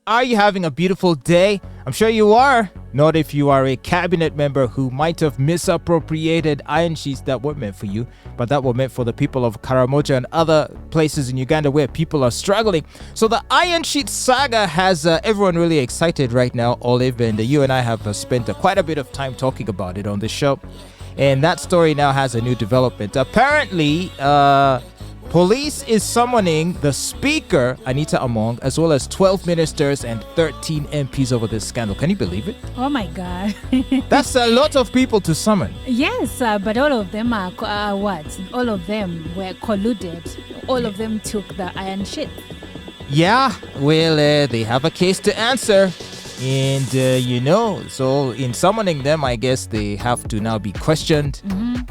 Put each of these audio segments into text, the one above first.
Are you having a beautiful day? I'm sure you are. Not if you are a cabinet member who might have misappropriated iron sheets that weren't meant for you, but that were meant for the people of Karamoja and other places in Uganda where people are struggling. So the iron sheet saga has everyone really excited right now, Olive, and you and I have spent quite a bit of time talking about it on the show. And that story now has a new development. Apparently, police is summoning the speaker, Anita Among, as well as 12 ministers and 13 MPs over this scandal. Can you believe it? Oh my God. That's a lot of people to summon. Yes, but all of them are what? All of them were colluded. All of them took the iron sheet. Yeah, well, they have a case to answer. And, so in summoning them, I guess they have to now be questioned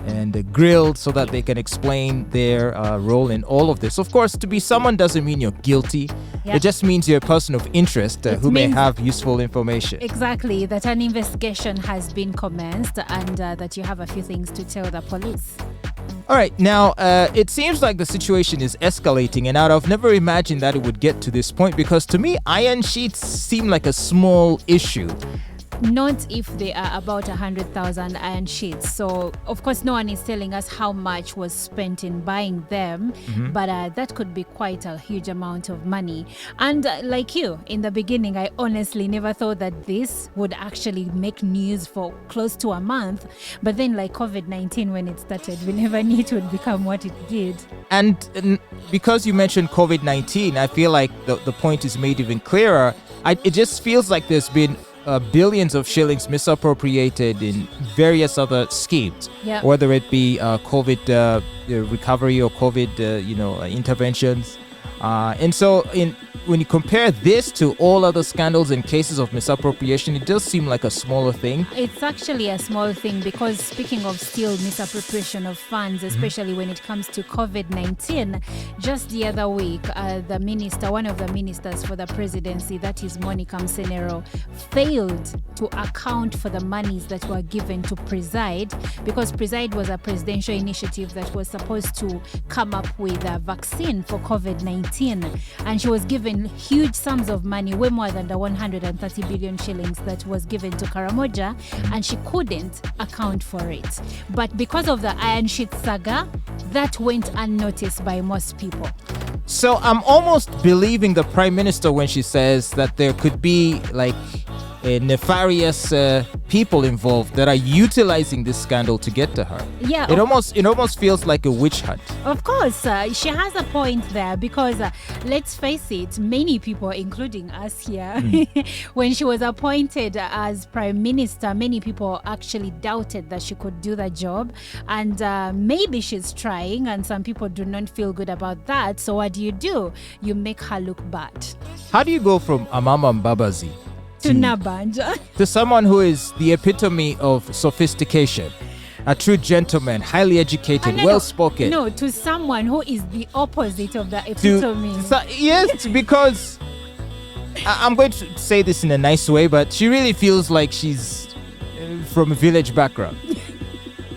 and grilled so that they can explain their role in all of this. Of course, to be summoned doesn't mean you're guilty. Yep. It just means you're a person of interest who may have useful information. Exactly, that an investigation has been commenced and that you have a few things to tell the police. All right, now it seems like the situation is escalating, and I've never imagined that it would get to this point because to me, iron sheets seem like a small issue. Not if they are about 100,000 iron sheets. So, of course, no one is telling us how much was spent in buying them, but that could be quite a huge amount of money. And like you, in the beginning, I honestly never thought that this would actually make news for close to a month. But then, like COVID-19, when it started, we never knew it would become what it did. And because you mentioned COVID-19, I feel like the point is made even clearer. It just feels like there's been billions of shillings misappropriated in various other schemes, whether it be COVID recovery or COVID interventions. And so when you compare this to all other scandals and cases of misappropriation, it does seem like a smaller thing. It's actually a small thing because speaking of still misappropriation of funds, especially when it comes to COVID-19, just the other week, one of the ministers for the presidency, that is Monica Msenero, failed to account for the monies that were given to Preside, because Preside was a presidential initiative that was supposed to come up with a vaccine for COVID-19. And she was given huge sums of money, way more than the 130 billion shillings that was given to Karamoja, and she couldn't account for it. But because of the iron sheet saga, that went unnoticed by most people. So I'm almost believing the Prime Minister when she says that there could be like nefarious people involved that are utilizing this scandal to get to her. Yeah, it almost feels like a witch hunt. Of course, she has a point there because let's face it, many people, including us here, when she was appointed as Prime Minister, many people actually doubted that she could do the job, and maybe she's trying, and some people do not feel good about that. So what do? You make her look bad. How do you go from Amama Mbabazi to Nabbanja, to someone who is the epitome of sophistication, a true gentleman, highly educated, well-spoken? No, to someone who is the opposite of the epitome. Yes, because I'm going to say this in a nice way, but she really feels like she's from a village background.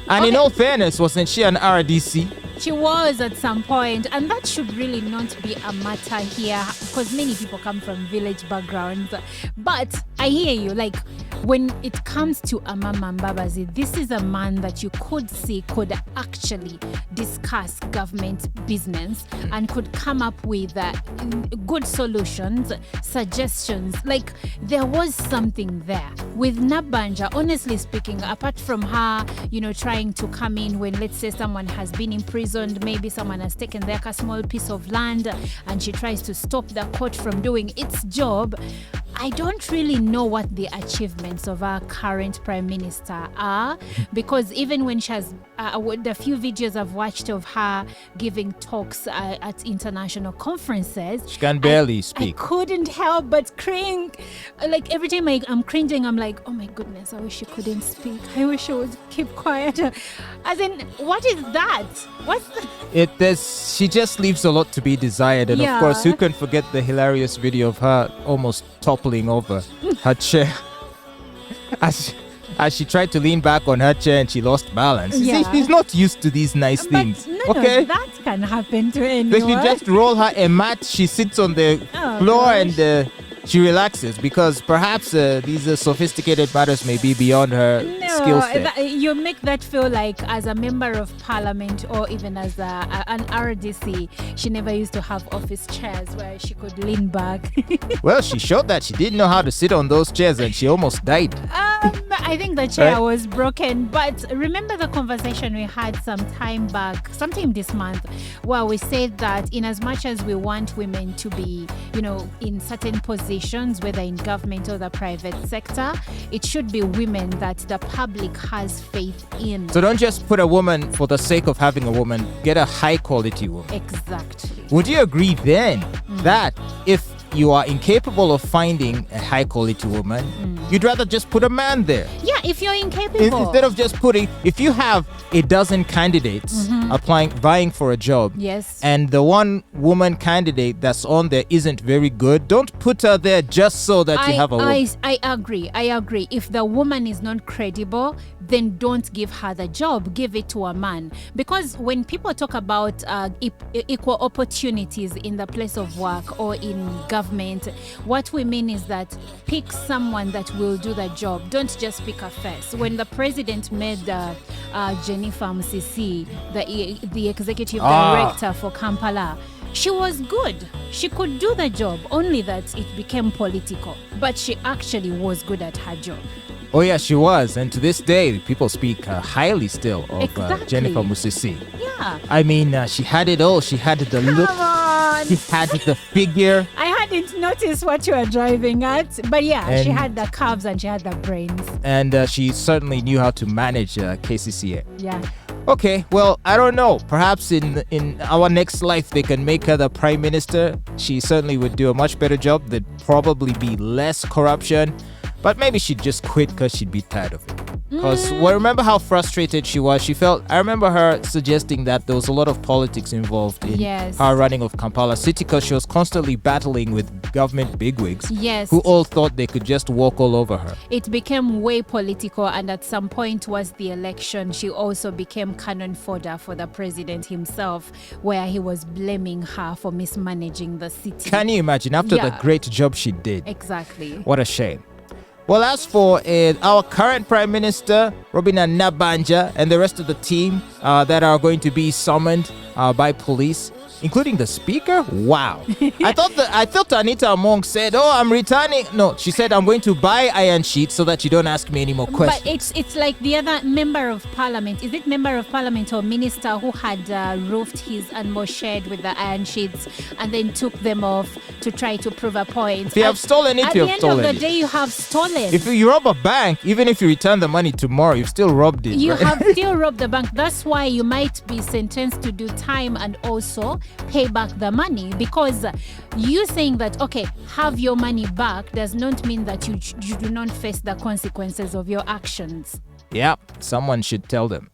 And in all fairness, wasn't she an RDC? She was at some point, and that should really not be a matter here because many people come from village backgrounds. But I hear you, like when it comes to Amama Mbabazi, this is a man that you could see could actually discuss government business and could come up with good solutions, suggestions. Like there was something there. With Nabbanja, honestly speaking, apart from her, trying to come in when, let's say, someone has been imprisoned, maybe someone has taken their small piece of land and she tries to stop the court from doing its job, I don't really know what the achievements of our current Prime Minister are, because even when she has the few videos I've watched of her giving talks at international conferences, she can barely speak. I couldn't help but cringe. Like every time I'm cringing, I'm like, oh my goodness, I wish she couldn't speak. I wish she would keep quiet. As in, what is that? What's the... She just leaves a lot to be desired. And of course, who can forget the hilarious video of her almost toppling over her chair as as she tried to lean back on her chair and she lost balance. You see, Yeah. she's not used to these nice things. No, Okay? that can happen to So anyone. you just roll her a mat, she sits on the Oh, floor gosh. and she relaxes because perhaps these sophisticated matters may be beyond her skill set. You make that feel like as a member of parliament or even as an RDC, she never used to have office chairs where she could lean back. Well, she showed that she didn't know how to sit on those chairs and she almost died. I think the chair Right. was broken. But remember the conversation we had sometime this month, where we said that in as much as we want women to be, in certain positions, whether in government or the private sector, it should be women that the public has faith in. So don't just put a woman for the sake of having a woman, get a high quality woman. Exactly. Would you agree then that if you are incapable of finding a high quality woman, you'd rather just put a man there? Yeah, if you're incapable. Instead of just if you have a dozen candidates vying for a job, Yes. and the one woman candidate that's on there isn't very good, don't put her there just so that you have a woman. I agree. If the woman is not credible, then don't give her the job. Give it to a man. Because when people talk about equal opportunities in the place of work or in government, what we mean is that pick someone that will do the job. Don't just pick a face. When the president made Jennifer Musisi the executive director for Kampala, she was good. She could do the job, only that it became political. But she actually was good at her job. Oh yeah, she was, and to this day, people speak highly still of Exactly. Jennifer Musisi. Yeah. I mean, she had it all. She had the look, Come on. she had the figure, I hadn't noticed what you were driving at, but yeah, she And- had the curves and she had the brains. and she certainly knew how to manage KCCA. Yeah. Okay, well, I don't know. Perhaps in our next life, they can make her the prime minister. She certainly would do a much better job. There'd probably be less corruption. But maybe she'd just quit because she'd be tired of it. Because remember how frustrated she was? I remember her suggesting that there was a lot of politics involved in Yes. her running of Kampala City because she was constantly battling with government bigwigs Yes. who all thought they could just walk all over her. It became way political, and at some point towards the election, she also became cannon fodder for the president himself, where he was blaming her for mismanaging the city. Can you imagine? After the Yeah. great job she did. Exactly. What a shame. Well, as for our current Prime Minister, Robina Nabbanja, and the rest of the team that are going to be summoned by police, including the speaker, wow. I thought Anita Among said, "Oh, I'm returning." No, she said, "I'm going to buy iron sheets so that you don't ask me any more questions." But it's like the other member of parliament. Is it member of parliament or minister who had roofed his animal shed with the iron sheets and then took them off to try to prove a point? If you have stolen it, At you the have end stolen of the it. day, you have stolen. If you rob a bank, even if you return the money tomorrow, you've still robbed it. You right? have still robbed the bank. That's why you might be sentenced to do time and also pay back the money, because you saying that, okay, have your money back does not mean that you do not face the consequences of your actions. Yeah, someone should tell them.